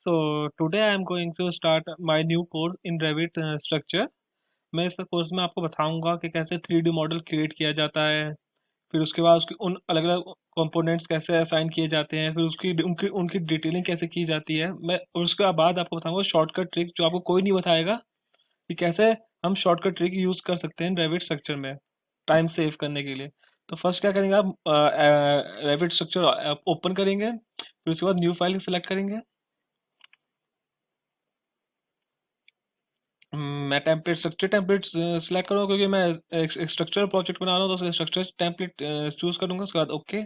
So today I am going to start my new course in Revit structure. मैं इस course में आपको बताऊंगा कि कैसे 3D मॉडल क्रिएट किया जाता है, फिर उसके बाद उसकी उन अलग अलग कंपोनेंट्स कैसे असाइन किए जाते हैं, फिर उसकी उनकी उनकी डिटेलिंग कैसे की जाती है। मैं और उसके बाद आपको बताऊंगा शॉर्टकट ट्रिक्स जो आपको कोई नहीं बताएगा कि कैसे हम शॉर्टकट ट्रिक यूज़ कर सकते हैं रेविट स्ट्रक्चर में टाइम सेव करने के लिए। तो फर्स्ट क्या करेंगे आप, रेविट स्ट्रक्चर ओपन करेंगे, फिर उसके बाद न्यू फाइल सेलेक्ट करेंगे। मैं टेम्पलेट स्ट्रक्चर टेम्पलेट सेलेक्ट करूँगा क्योंकि मैं एक स्ट्रक्चर प्रोजेक्ट बना रहा हूँ, तो स्ट्रक्चर टेम्पलेट चूज करूँगा, उसके बाद ओके।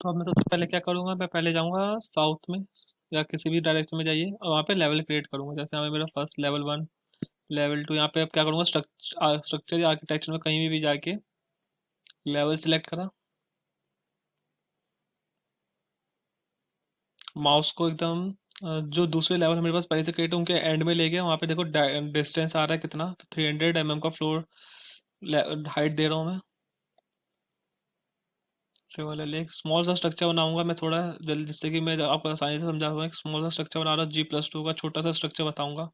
तो अब मैं सबसे पहले क्या करूँगा, मैं पहले जाऊँगा साउथ में या किसी भी डायरेक्शन में जाइए और वहाँ पे लेवल क्रिएट करूँगा। जैसे यहाँ पे मेरा फर्स्ट लेवल 1, लेवल 2, यहाँ पे अब क्या करूँगा, स्ट्रक्चर या आर्किटेक्चर में कहीं भी जाके लेवल सेलेक्ट करा, माउस को एकदम जो दूसरे लेवल मेरे पास पहले से क्रिएट है उनके एंड में ले गया। वहाँ पे देखो डिस्टेंस आ रहा है कितना, तो 300 mm का फ्लोर हाइट दे रहा हूँ मैं। से वाला एक स्मॉल सा स्ट्रक्चर बनाऊंगा मैं थोड़ा जल्दी, जिससे कि मैं आपको आसानी से समझा पाऊँ। एक स्मॉल सा स्ट्रक्चर बना रहा हूँ, G+2 का छोटा सा स्ट्रक्चर बताऊंगा।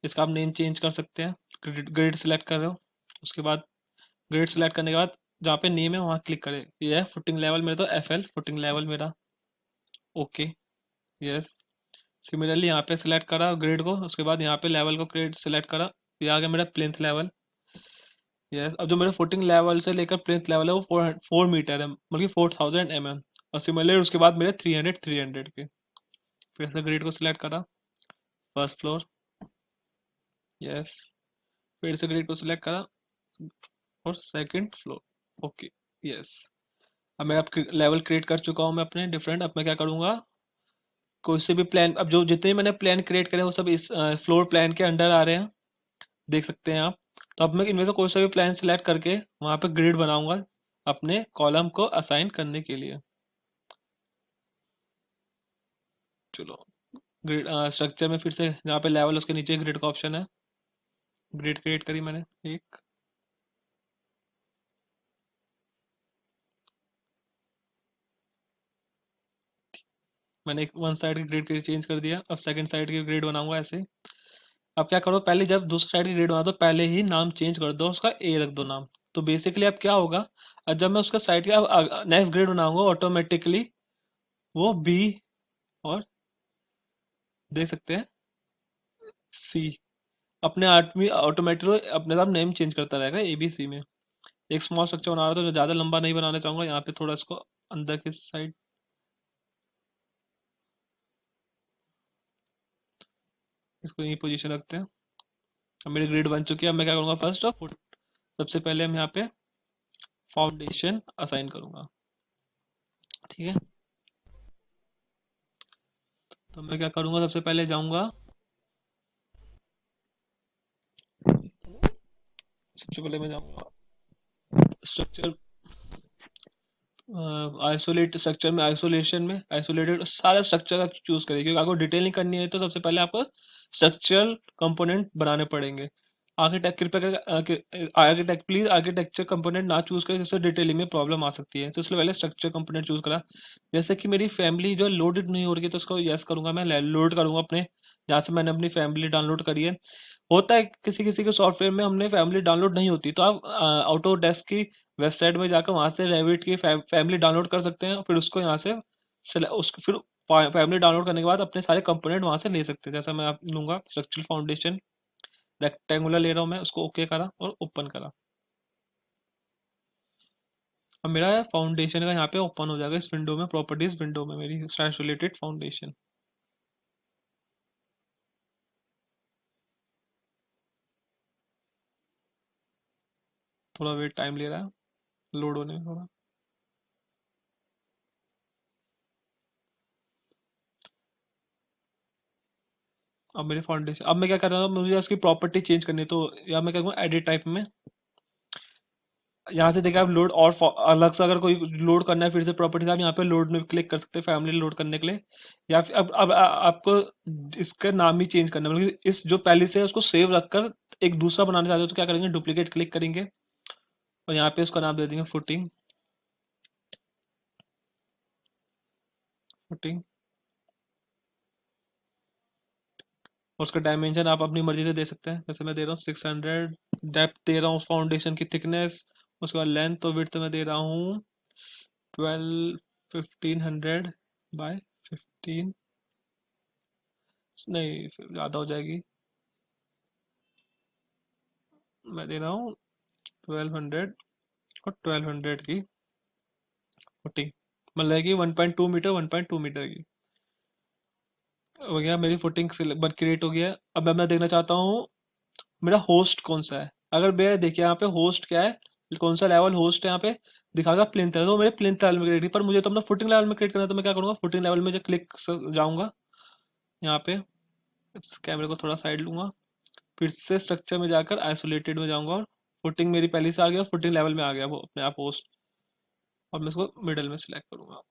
इसका आप नेम चेंज कर सकते हैं, ग्रिड सेलेक्ट कर रहे हो। उसके बाद ग्रिड सेलेक्ट करने के बाद जहाँ पे नेम है वहाँ क्लिक करें। ये है फुटिंग लेवल मेरा, तो FL फुटिंग लेवल मेरा, ओके, यस। सिमिलरली यहाँ पे सिलेक्ट करा ग्रिड को, उसके बाद यहाँ पे लेवल को ग्रिड सेलेक्ट करा, ये आ गया मेरा प्लिंथ लेवल, यस। अब जो मेरा फुटिंग लेवल से लेकर प्लिंथ लेवल है वो 4 मीटर है, मतलब कि 4000 mm। और सिमिलर उसके बाद मेरे 300 के। फिर से ग्रिड को सिलेक्ट करा, फर्स्ट फ्लोर, यस। फिर से ग्रिड को सिलेक्ट करा और सेकंड फ्लोर, ओके, यस। अब मैं अब लेवल क्रिएट कर चुका हूँ मैं अपने डिफरेंट। अब मैं क्या करूँगा, कोई से भी प्लान, अब जो जितने भी मैंने प्लान क्रिएट करे वो सब इस फ्लोर प्लान के अंडर आ रहे हैं, देख सकते हैं आप। तो अब मैं इनमें से कोई सा भी प्लान सेलेक्ट करके वहाँ पे ग्रिड बनाऊंगा अपने कॉलम को असाइन करने के लिए। चलो, ग्रिड स्ट्रक्चर में फिर से जहाँ पे लेवल उसके नीचे ग्रिड का ऑप्शन है, ग्रिड क्रिएट करी मैंने एक। मैंने एक वन साइड की ग्रिड चेंज कर दिया, अब सेकंड साइड की ग्रिड बनाऊंगा ऐसे। अब क्या करो, पहले जब दूसरी साइड की ग्रिड बना दो पहले ही नाम चेंज कर दो, उसका ए रख दो नाम। तो बेसिकली अब क्या होगा, जब मैं उसका साइड का नेक्स्ट ग्रिड बनाऊंगा ऑटोमेटिकली वो बी, और देख सकते हैं सी, अपने आदमी ऑटोमेटिक अपने आप नेम चेंज करता रहेगा ABC में। एक स्मॉल स्ट्रक्चर बना रहा था जो ज़्यादा लंबा नहीं बनाना चाहूंगा, यहाँ पे थोड़ा इसको अंदर की साइड, इसको यही पोजीशन रखते हैं। अब मेरी ग्रिड बन चुकी है। अब मैं क्या करूँगा, फर्स्ट ऑफ सबसे पहले हम यहाँ पे फाउंडेशन असाइन करूँगा, ठीक है। तो मैं क्या करूँगा, सबसे पहले जाऊँगा, सबसे पहले मैं जाऊँगा स्ट्रक्चर, आइसोलेट स्ट्रक्चर में, आइसोलेशन में आइसोलेटेड सारा स्ट्रक्चर का चूज करिए, क्योंकि आपको डिटेलिंग करनी है तो सबसे पहले आपको स्ट्रक्चरल कंपोनेंट बनाने पड़ेंगे। आर्किटेक्ट कृपया करके आर्किटेक्ट प्लीज आर्किटेक्चर कंपोनेंट ना चूज करें, जिससे डिटेलिंग में प्रॉब्लम आ सकती है। तो इसलिए पहले स्ट्रक्चर कंपोनेंट चूज करा। जैसे कि मेरी फैमिली जो लोडेड नहीं हो रही है तो उसको यस करूंगा, मैं लोड करूंगा अपने जहाँ से मैंने अपनी फैमिली डाउनलोड करी है। होता है किसी किसी के सॉफ्टवेयर में हमने फैमिली डाउनलोड नहीं होती, तो आप ऑटोडेस्क की वेबसाइट में जाकर वहां से रेविट की फैमिली डाउनलोड कर सकते हैं, फिर उसको यहाँ से उसको फिर फैमिली डाउनलोड करने के बाद अपने सारे कंपोनेंट वहां से ले सकते हैं। जैसा मैं आप लूंगा स्ट्रक्चरल फाउंडेशन, रेक्टेंगुलर ले रहा हूँ मैं, उसको ओके करा और ओपन करा। अब मेरा फाउंडेशन का यहाँ पे ओपन हो जाएगा इस विंडो में, प्रॉपर्टीज विंडो में मेरी आइसोलेटेड फाउंडेशन। थोड़ा वेट टाइम ले रहा है लोड होने में थोड़ा। अब मेरे फाउंडेशन, अब मैं क्या कर रहा हूँ, मुझे उसकी प्रॉपर्टी चेंज करनी है, तो या मैं क्या करूँगा एडिट टाइप में, यहाँ से देखिए आप लोड और अलग से अगर कोई लोड करना है फिर से प्रॉपर्टीज, आप यहाँ पे लोड में क्लिक कर सकते हैं फैमिली लोड करने के लिए। या फिर अब आपको इसका नाम ही चेंज करना है, मतलब इस जो पहले से है उसको सेव रखकर एक दूसरा बनाना चाहते हो तो क्या करेंगे, डुप्लीकेट क्लिक करेंगे और यहाँ पे उसका नाम दे देंगे फुटिंग, फुटिंग, और उसका डायमेंशन आप अपनी मर्जी से दे सकते हैं, जैसे मैं दे रहा हूँ 600। डेप्थ दे रहा हूँ फाउंडेशन की थिकनेस, उसके बाद लेंथ तो विड्थ मैं दे रहा हूँ 12 1500 बाय 15, नहीं फिर ज़्यादा हो जाएगी, मैं दे रहा हूँ 1200 और 1200 की फुटिंग, मतलब कि 1.2 मीटर 1.2 मीटर की हो गया, मेरी फुटिंग से बन क्रिएट हो गया। अब मैं देखना चाहता हूँ मेरा होस्ट कौन सा है। अगर मैं देखिए यहाँ पे होस्ट क्या है, कौन सा लेवल होस्ट है यहाँ पे दिखाएगा प्लिंथ है, तो मेरे प्लिंथ लेवल में क्रिएट, पर मुझे तो अपना फुटिंग लेवल में क्रिएट करना है, तो मैं क्या करूँगा फुटिंग लेवल में जो क्लिक जाऊँगा यहाँ पे, इस कैमरे को थोड़ा साइड लूंगा, फिर से स्ट्रक्चर में जाकर आइसोलेटेड में जाऊंगा और फुटिंग मेरी पहले से आ गया, फुटिंग लेवल में आ गया वो अपने आप होस्ट, और मैं इसको मिडल में सिलेक्ट करूंगा।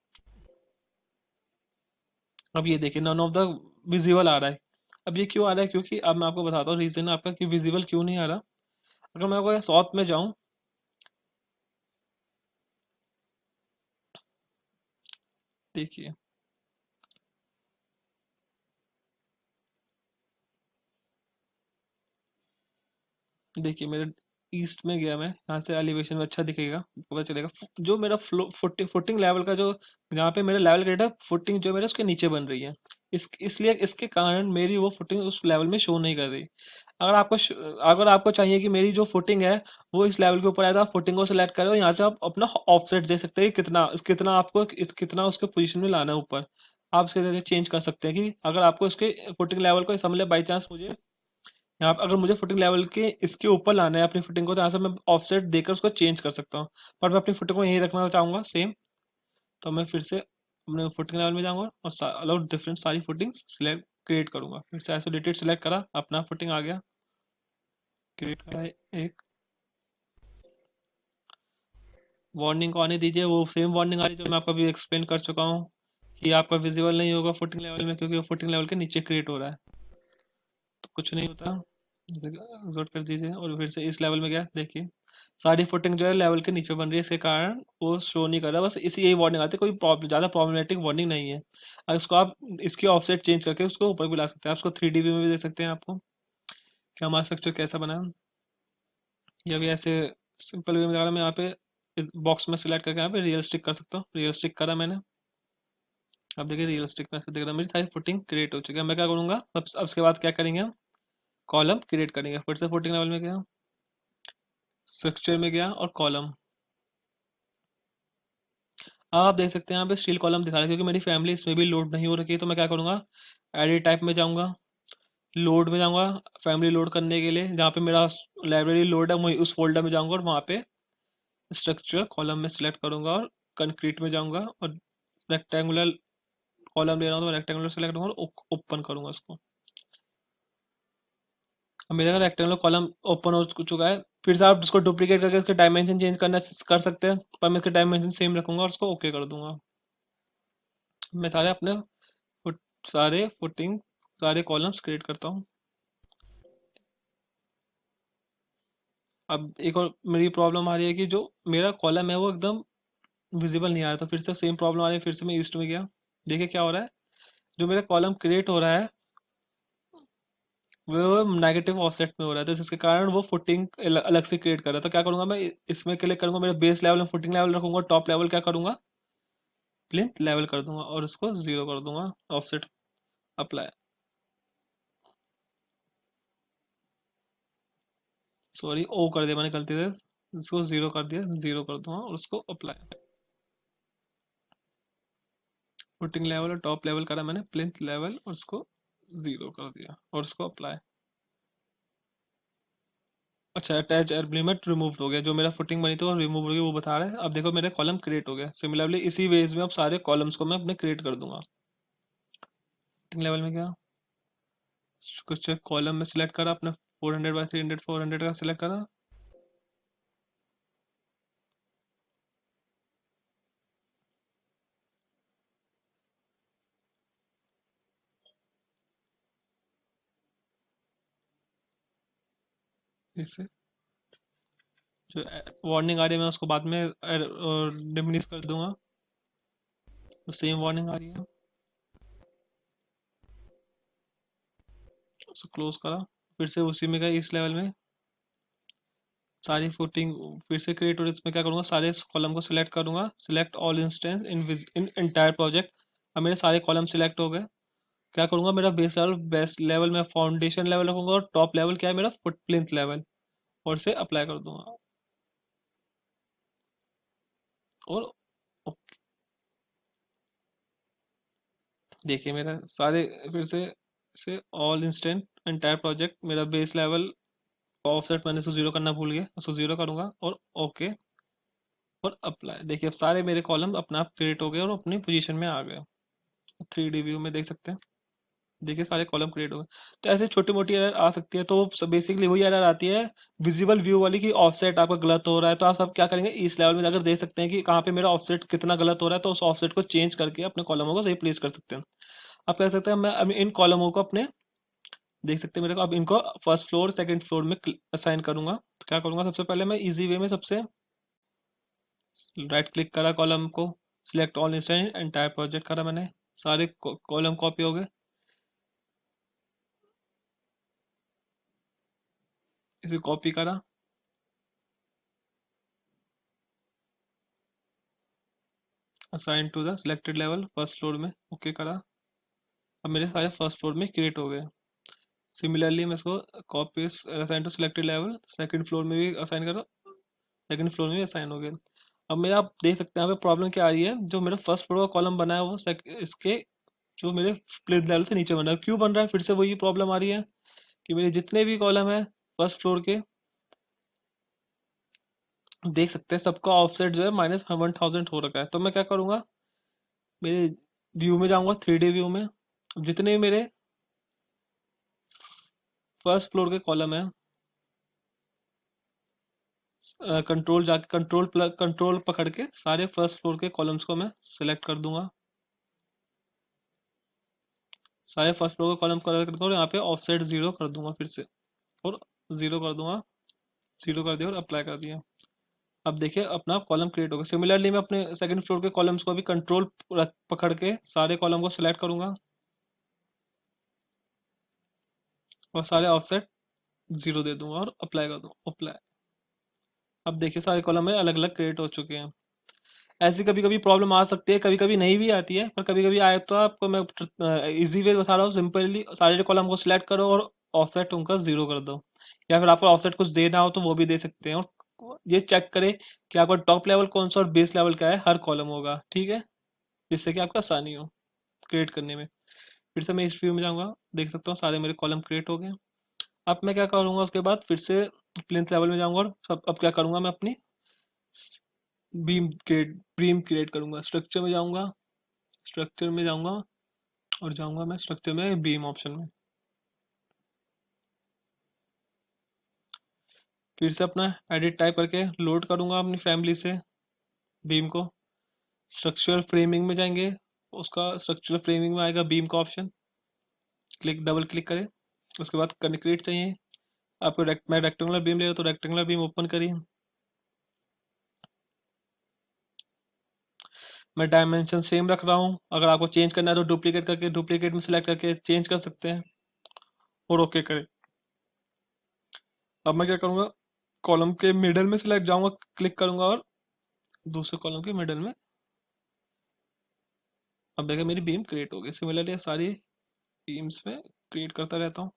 अब ये देखिए नन ऑफ द विजिबल आ रहा है। अब ये क्यों आ रहा है, क्योंकि अब मैं आपको बताता हूँ रीजन आपका कि विजिबल क्यों नहीं आ रहा। अगर मैं आपको साउथ में जाऊं, देखिए देखिए मेरे ईस्ट में गया, मैं यहाँ से एलिवेशन में अच्छा दिखेगा, पता चलेगा जो मेरा फ्लो फुटिंग फुटिंग लेवल का जो जहाँ पे मेरा लेवल ग्रेड है, फुटिंग जो मेरे उसके नीचे बन रही है, इसलिए इसके कारण मेरी वो फुटिंग उस लेवल में शो नहीं कर रही। अगर आपको अगर आपको चाहिए कि मेरी जो फुटिंग है वो इस लेवल के ऊपर आए, तो आप फुटिंग को सिलेक्ट करो, यहाँ से आप अपना ऑफसेट दे सकते हैं कि कितना कितना आपको कितना उसके पोजीशन में लाना है ऊपर, आप इसके जगह चेंज कर सकते हैं कि अगर आपको इसके फुटिंग लेवल को समझ ले बाई चांस मुझे यहाँ पे अगर मुझे फुटिंग लेवल के इसके ऊपर लाना है अपनी फुटिंग को, तो यहाँ से मैं ऑफसेट देकर उसको चेंज कर सकता हूँ, पर मैं अपनी फुटिंग को यहीं रखना चाहूँगा सेम। तो मैं फिर से अपने फुटिंग लेवल में जाऊँगा और अलग डिफरेंट सारी फुटिंग सिलेक्ट क्रिएट करूँगा, फिर से आइसोलेटेड सिलेक्ट करा, अपना फुटिंग आ गया, क्रिएट करा एक। वार्निंग को आने दीजिए, वो सेम वार्निंग आ रही है जो मैं आपको अभी एक्सप्लेन कर चुका हूँ कि आपका विजिबल नहीं होगा फुटिंग लेवल में, क्योंकि वो फुटिंग लेवल के नीचे क्रिएट हो रहा है, तो कुछ नहीं होता। एग्जॉट कर दीजिए और फिर से इस लेवल में गया, देखिए सारी फुटिंग जो है लेवल के नीचे बन रही है, इसके कारण वो शो नहीं कर रहा, बस इसी यही वार्निंग आती है, कोई ज़्यादा प्रॉब्लमेटिक वार्निंग नहीं है। अब इसको आप इसकी ऑफसेट चेंज करके उसको ऊपर भी ला सकते हैं, आप उसको 3D में भी दे सकते हैं आपको कि हमारा स्ट्रक्चर कैसा बना है। या भी ऐसे सिंपल वे में दिखा रहा, मैं यहाँ पे इस बॉक्स में सिलेक्ट करके यहाँ पे रियलिस्टिक कर सकता हूँ, रियलिस्टिक करा मैंने। अब देखिए रियलिस्टिक में से दिख रहा है मेरी सारी फुटिंग क्रिएट हो चुकी है। मैं क्या करूँगा अब उसके बाद क्या करेंगे हम, कॉलम क्रिएट करेंगे, फिर से फुटिंग लेवल में गया, स्ट्रक्चर में गया और कॉलम। आप देख सकते हैं यहाँ पे स्टील कॉलम दिखा रहा है, क्योंकि मेरी फैमिली इसमें भी लोड नहीं हो रखी है, तो मैं क्या करूँगा एडिट टाइप में जाऊँगा, लोड में जाऊँगा, फैमिली लोड करने के लिए जहाँ पे मेरा लाइब्रेरी लोड है वही उस फोल्डर में जाऊँगा और वहाँ पे स्ट्रक्चर कॉलम में सेलेक्ट करूँगा और कंक्रीट में जाऊँगा और रेक्टेंगुलर कॉलम ले रहा हूँ तो रेक्टेंगुलर सेलेक्ट करूँगा और ओपन करूँगा इसको। अब मेरा रेक्टेंगुलर कॉलम ओपन हो चुका है, फिर से आप इसको डुप्लीकेट करके इसके डायमेंशन चेंज करना कर सकते हैं, पर मैं इसके डायमेंशन सेम रखूंगा और उसको ओके कर दूंगा। मैं सारे अपने फुट सारे फुटिंग सारे कॉलम्स क्रिएट करता हूँ। अब एक और मेरी प्रॉब्लम आ रही है कि जो मेरा कॉलम है वो एकदम विजिबल नहीं आ रहा, तो फिर से सेम प्रॉब्लम आ रही है, फिर से मैं ईस्ट में गया, देखिए क्या हो रहा है, जो मेरा कॉलम क्रिएट हो रहा है वो नेगेटिव ऑफसेट में हो रहा है, तो जिसके कारण वो फुटिंग अलग से क्रिएट कर रहा है। तो क्या करूंगा मैं इसमें क्लिक करूंगा, मेरा बेस लेवल में फुटिंग लेवल रखूंगा, टॉप लेवल क्या करूंगा प्लिंथ लेवल कर दूंगा और इसको 0 कर दूंगा, ऑफसेट अप्लाई, सॉरी ओ कर दिया मैंने गलती से, इसको 0 कर दिया, 0 कर दूंगा और उसको अप्लाई, फुटिंग लेवल और टॉप लेवल करा मैंने प्लिंथ लेवल और उसको 0 कर दिया और उसको अप्लाई। अच्छा अटैच एलिमेंट रिमूव हो गया, जो मेरा फुटिंग बनी थी वो रिमूव हो गई, वो बता रहा है। अब देखो मेरे कॉलम क्रिएट हो गया, सिमिलरली इसी वेज में अब सारे कॉलम्स को मैं अपने क्रिएट कर दूंगा। फुटिंग लेवल में गया, कुछ कॉलम में सिलेक्ट करा अपना 400 बाई 300 400 का सिलेक्ट करा, इससे जो वार्निंग आ रही है मैं उसको बाद में डिमिनिश कर दूंगा, तो सेम वार्निंग आ रही है। उसको क्लोज करा, फिर से उसी में गया इस लेवल में, सारी फुटिंग फिर से क्रिएट, और इसमें क्या करूँगा, सारे कॉलम को सिलेक्ट करूँगा, select all instance in entire project. अब मेरे सारे कॉलम सिलेक्ट हो गए। क्या करूँगा, मेरा बेस लेवल में फाउंडेशन लेवल रखूँगा, और टॉप लेवल क्या है मेरा, फुट प्लिंथ लेवल, और से अप्लाई कर दूंगा। और देखिए मेरा सारे, फिर से ऑल इंस्टेंट एंटायर प्रोजेक्ट, मेरा बेस लेवल ऑफसेट मैंने इसको जीरो करना भूल गया, उसको जीरो करूंगा और ओके, और अप्लाई। देखिए अब सारे मेरे कॉलम अपने आप क्रिएट हो गए और अपनी पोजीशन में आ गए। 3D व्यू में देख सकते हैं, देखिए सारे कॉलम क्रिएट हो गए। तो ऐसे छोटी मोटी एरर आ सकती है, तो बेसिकली वही एरर आती है विजिबल व्यू वाली, कि ऑफसेट आपका गलत हो रहा है। तो आप सब क्या करेंगे, इस लेवल में अगर देख सकते हैं कि कहाँ पे मेरा ऑफसेट कितना गलत हो रहा है, तो उस ऑफसेट को चेंज करके अपने कॉलमों को सही प्लेस कर सकते हैं। आप कह सकते हैं मैं अब इन कॉलमों को अपने, देख सकते हैं मेरे को, अब इनको फर्स्ट फ्लोर सेकंड फ्लोर में असाइन करूंगा। तो क्या करूंगा, सबसे पहले मैं इजी वे में सबसे राइट क्लिक करा, कॉलम को select all instant entire project करा मैंने, सारे कॉलम कॉपी हो गए। इसे कॉपी करा, assign to the selected level first floor में ओके करा। अब मेरे सारे फर्स्ट फ्लोर में क्रिएट हो गए। सिमिलरली मैं इसको copy, assign to selected level second floor में भी असाइन करा, सेकंड फ्लोर में भी असाइन हो गए। अब मेरा आप देख सकते हैं यहाँ पे प्रॉब्लम क्या आ रही है, जो मेरा फर्स्ट फ्लोर का कॉलम बना है वो इसके जो मेरे प्लेन लेवल से नीचे बन रहा है। क्यों बन रहा है, फिर से वही प्रॉब्लम आ रही है कि मेरे जितने भी कॉलम है फर्स्ट फ्लोर के, देख सकते हैं सबका ऑफसेट जो है -1000 हो रखा है। तो मैं क्या करूँगा, मेरे व्यू में जाऊँगा, 3D व्यू में, जितने भी मेरे फर्स्ट फ्लोर के कॉलम है, कंट्रोल जाके कंट्रोल पकड़ के सारे फर्स्ट फ्लोर के कॉलम्स को मैं सिलेक्ट कर दूंगा। सारे फर्स्ट फ्लोर के कॉलम कलर कर दूंगा, और यहाँ पे ऑफसेट जीरो कर दूंगा फिर से, और जीरो कर दूंगा, जीरो कर दिया और अप्लाई कर दिया। अब देखिए अपना कॉलम क्रिएट होगा। सिमिलरली मैं अपने सेकंड फ्लोर के कॉलम्स को भी कंट्रोल पकड़ के सारे कॉलम को सिलेक्ट करूंगा, और सारे ऑफसेट जीरो दे दूंगा और अप्लाई कर दूंगा, अप्लाई। अब देखिए सारे कॉलम में अलग अलग क्रिएट हो चुके हैं। ऐसी कभी कभी प्रॉब्लम आ सकती है, कभी कभी नहीं भी आती है, पर कभी कभी आए तो आपको मैं इजी वे बता रहा हूँ, सिंपली सारे कॉलम को सिलेक्ट करो और ऑफसेट उनका जीरो कर दो, या फिर आपको ऑफसेट कुछ देना हो तो वो भी दे सकते हैं। और ये चेक करें कि आपका टॉप लेवल कौन सा और बेस लेवल क्या है, हर कॉलम होगा, ठीक है, जिससे कि आपका आसानी हो क्रिएट करने में। फिर से मैं इस व्यू में जाऊंगा, देख सकता हूँ सारे मेरे कॉलम क्रिएट हो गए। अब मैं क्या करूंगा, उसके बाद फिर से प्लिंथ लेवल में जाऊंगा, और सब अब क्या करूंगा, मैं अपनी बीम क्रिएट करूंगा। स्ट्रक्चर में जाऊंगा, स्ट्रक्चर में जाऊंगा, और जाऊंगा मैं स्ट्रक्चर में बीम ऑप्शन में, फिर से अपना एडिट टाइप करके लोड करूंगा अपनी फैमिली से बीम को। स्ट्रक्चरल फ्रेमिंग में जाएंगे, उसका स्ट्रक्चरल फ्रेमिंग में आएगा बीम का ऑप्शन, क्लिक डबल क्लिक करें। उसके बाद कंक्रीट चाहिए आपको, मैं रेक्टेंगुलर बीम ले रहा हूँ, तो रेक्टेंगुलर बीम ओपन करिए। मैं डायमेंशन सेम रख रहा हूँ, अगर आपको चेंज करना है तो डुप्लीकेट करके डुप्लीकेट में सिलेक्ट करके चेंज कर सकते हैं, और ओके करें। अब मैं क्या करूँगा, कॉलम के मिडल में सिलेक्ट जाऊंगा, क्लिक करूंगा, और दूसरे कॉलम के मिडल में, अब देखिए मेरी बीम क्रिएट हो गई। सिमिलरली सारी बीम्स में क्रिएट करता रहता हूँ।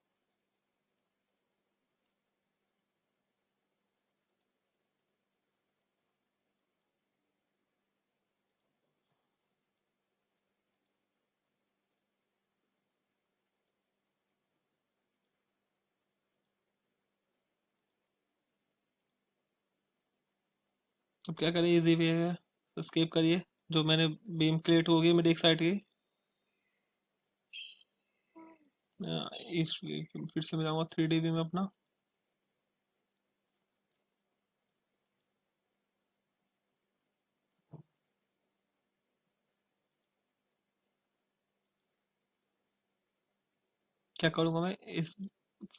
अब क्या करें, इजी वे है, एस्केप करिए। जो मैंने बीम क्रिएट हो गई मेरी एक साइड की, इस फिर से मैं जाऊँगा 3D व्यू में अपना, क्या करूँगा मैं, इस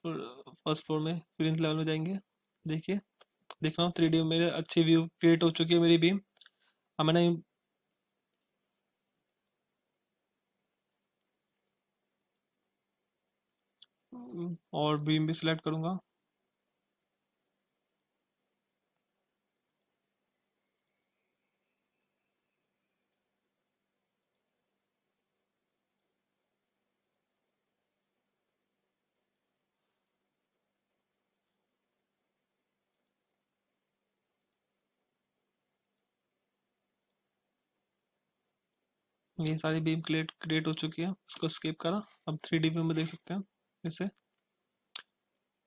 फर्स्ट फ्लोर में प्लिंथ लेवल में जाएंगे। देखिए देख रहा हूँ 3D में मेरे अच्छी व्यू क्रिएट हो चुकी है मेरी बीम। अब मैंने और बीम भी सिलेक्ट करूंगा। ये सारी बीम क्रिएट क्रिएट हो चुकी है, इसको स्किप करा। अब 3D व्यू में देख सकते हैं इसे,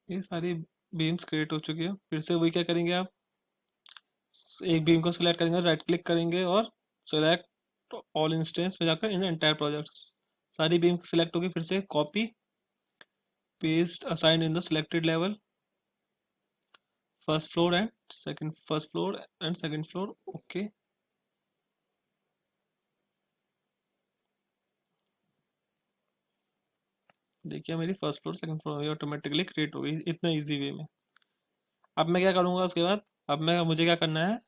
ये सारी बीम्स क्रिएट हो चुकी है। फिर से वही क्या करेंगे आप, एक बीम को सिलेक्ट करेंगे, राइट क्लिक करेंगे और सिलेक्ट ऑल इंस्टेंस में जाकर इन एंटायर प्रोजेक्ट्स, सारी बीम सिलेक्ट होगी। फिर से copy paste assign in the selected level, first floor and second, first floor and second floor. Okay, देखिए मेरी first floor second floor automatically create हो गई इतना इजी वे में। अब मैं क्या करूंगा उसके बाद, अब मैं मुझे क्या करना है,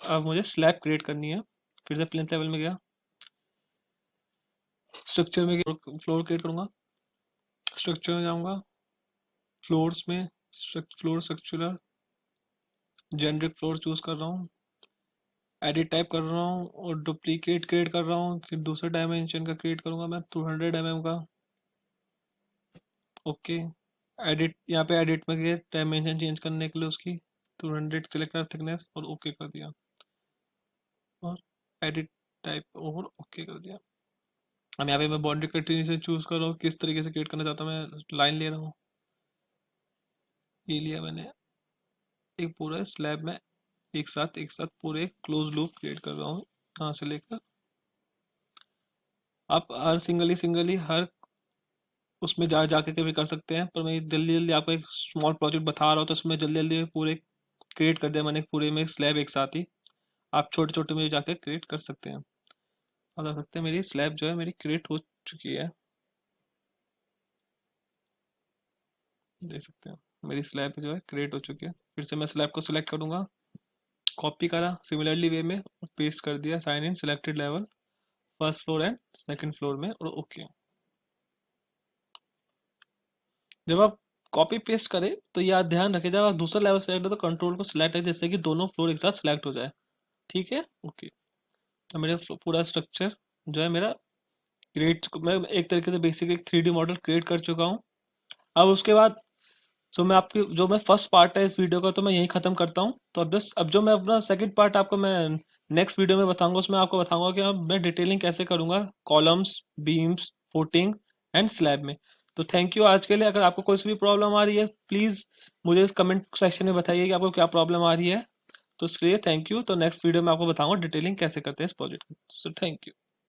अब मुझे स्लैब क्रिएट करनी है। फिर से प्लेन लेवल में गया, स्ट्रक्चर में फ्लोर क्रिएट करूंगा, स्ट्रक्चर में जाऊंगा, फ्लोर्स में फ्लोर स्ट्रक्चरर जेनरिक फ्लोर चूज कर रहा हूँ, एडिट टाइप कर रहा हूँ और डुप्लीकेट क्रिएट कर रहा हूँ। फिर दूसरे डायमेंशन का क्रिएट करूंगा मैं 200 mm का। ओके, एडिट, यहाँ पे एडिट में गए डायमेंशन चेंज करने के लिए उसकी 200 सेलेक्ट कर थिकनेस और ओके कर दिया, और एडिट टाइप और ओके कर दिया। अब यहाँ पे मैं बाउंड्री कंटिन्यूशन चूज कर रहा हूँ, किस तरीके से क्रिएट करना चाहता हूँ। मैं लाइन ले रहा हूँ, ये लिया मैंने, एक पूरा स्लैब में एक साथ पूरे क्लोज लूप क्रिएट कर रहा हूँ यहाँ से लेकर। आप हर सिंगली हर उसमें जा जाके के भी कर सकते हैं, पर मैं जल्दी जल्दी आपको एक स्मॉल प्रोजेक्ट बता रहा हूँ, तो उसमें जल्दी जल्दी पूरे क्रिएट कर दिया मैंने पूरे में स्लैब एक साथ ही। आप छोटे छोटे में भी जाके क्रिएट कर सकते हैं। आप देख सकते हैं मेरी स्लैब जो है मेरी क्रिएट हो चुकी है, देख सकते हैं मेरी स्लैब जो है क्रिएट हो चुकी है। फिर से मैं स्लैब को सिलेक्ट करूंगा, कॉपी करा सिमिलरली वे में और पेस्ट कर दिया sign in selected level, first floor and second floor में, और ओके। जब आप कॉपी पेस्ट करें तो याद ध्यान रखें, जब आप दूसरा लेवल सेलेक्ट हो तो कंट्रोल को सिलेक्ट है जिससे कि दोनों फ्लोर एक साथ सिलेक्ट हो जाए। ठीक है, ओके। तो मेरा पूरा स्ट्रक्चर जो है मेरा क्रिएट, मैं एक तरीके से बेसिक एक 3D मॉडल क्रिएट कर चुका हूँ। अब उसके बाद जो मैं आपकी जो मैं फर्स्ट पार्ट है इस वीडियो का तो मैं यही खत्म करता हूँ। तो अब जो मैं अपना सेकंड पार्ट आपको मैं नेक्स्ट वीडियो में बताऊंगा, उसमें आपको बताऊंगा कि अब मैं डिटेलिंग कैसे करूंगा columns, beams, footing and slab में। तो थैंक यू आज के लिए। अगर आपको कोई सी भी प्रॉब्लम आ रही है प्लीज़ मुझे इस कमेंट सेक्शन में बताइए कि आपको क्या प्रॉब्लम आ रही है। तो इसके लिए थैंक यू। तो नेक्स्ट वीडियो में आपको बताऊंगा डिटेलिंग कैसे करते हैं इस प्रोजेक्ट की। So thank you.